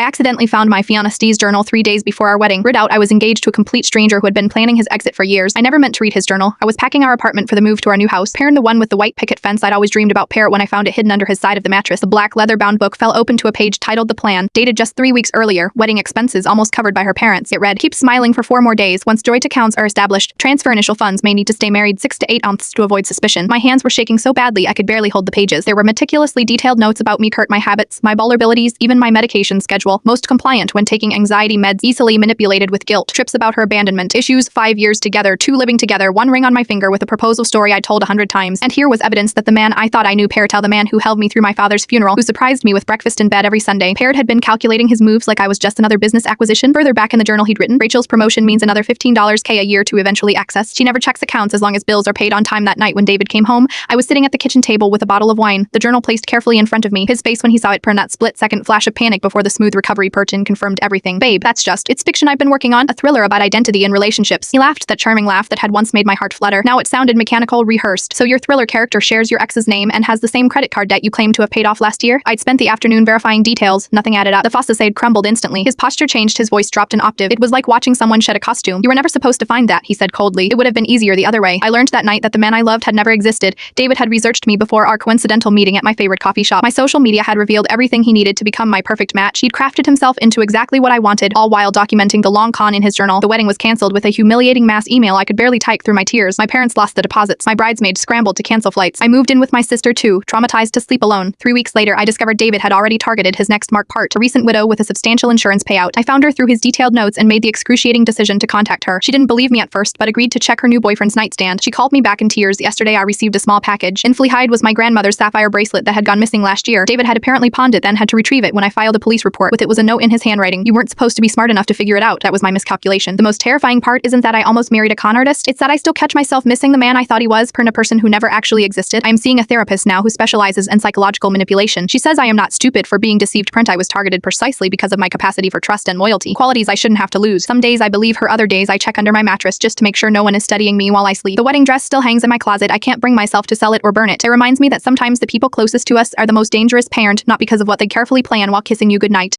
accidentally found my fiancé's journal 3 days before our wedding. Read out I was engaged to a complete stranger who had been planning his exit for years. I never meant to read his journal. I was packing our apartment for the move to our new house. Parent, the one with the white picket fence I'd always dreamed about, parrot, when I found it hidden under his side of the mattress. The black leather-bound book fell open to a page titled The Plan, dated just 3 weeks earlier, wedding expenses almost covered by her parents. It read, keep smiling for 4 more days. Once joint accounts are established, transfer initial funds, may need to stay married 6 to 8 months to avoid suspicion. My hands were shaking so badly I could barely hold the pages. There were meticulously detailed notes about me, my habits, my vulnerabilities, even my medication schedule. Most compliant when taking anxiety meds, easily manipulated with guilt. Trips about her abandonment. Issues, 5 years together, 2 living together, 1 ring on my finger with a proposal story I'd told 100 times. And here was evidence that the man I thought I knew, tell the man who held me through my father's funeral, who surprised me with breakfast in bed every Sunday. Parrot had been calculating his moves like I was just another business acquisition. Further back in the journal he'd written, Rachel's promotion means another $15K a year to eventually access. She never checks accounts as long as bills are paid on time. That night when David came home, I was sitting at the kitchen table with a bottle of wine, the journal placed carefully in front of me. His face when he saw it, that split-second flash of panic before the smooth recovery Perchin confirmed everything. Babe, that's just, it's fiction I've been working on, a thriller about identity and relationships. He laughed, that charming laugh that had once made my heart flutter. Now it sounded mechanical, rehearsed. So your thriller character shares your ex's name and has the same credit card debt you claim to have paid off last year? I'd spent the afternoon verifying details, nothing added up. The facade crumbled instantly. His posture changed, his voice dropped an octave. It was like watching someone shed a costume. You were never supposed to find that, he said coldly. It would have been easier the other way. I learned that night that the man I loved had never existed. David had researched me before our coincidental meeting at my favorite coffee shop. My social media had revealed everything he needed to become my perfect match. He'd crafted himself into exactly what I wanted, all while documenting the long con in his journal. The wedding was canceled with a humiliating mass email I could barely type through my tears. My parents lost the deposits. My bridesmaids scrambled to cancel flights. I moved in with my sister too, traumatized to sleep alone. 3 weeks later, I discovered David had already targeted his next mark part, a recent widow with a substantial insurance payout. I found her through his detailed notes and made the excruciating decision to contact her. She didn't believe me at first, but agreed to check her new boyfriend's nightstand. She called me back in tears. Yesterday, I received a small package. In Fleahide was my grandmother's sapphire bracelet that had gone missing last year. David had apparently pawned it, then had to retrieve it when I filed a police report. With it was a note in his handwriting. You weren't supposed to be smart enough to figure it out. That was my miscalculation. The most terrifying part isn't that I almost married a con artist. It's that I still catch myself missing the man I thought he was, a person who never actually existed. I am seeing a therapist now who specializes in psychological manipulation. She says I am not stupid for being deceived. I was targeted precisely because of my capacity for trust and loyalty. Qualities I shouldn't have to lose. Some days I believe her, other days I check under my mattress just to make sure no one is studying me while I sleep. The wedding dress still hangs in my closet. I can't bring myself to sell it or burn it. It reminds me that sometimes the people closest to us are the most dangerous parent, not because of what they carefully plan while kissing you goodnight.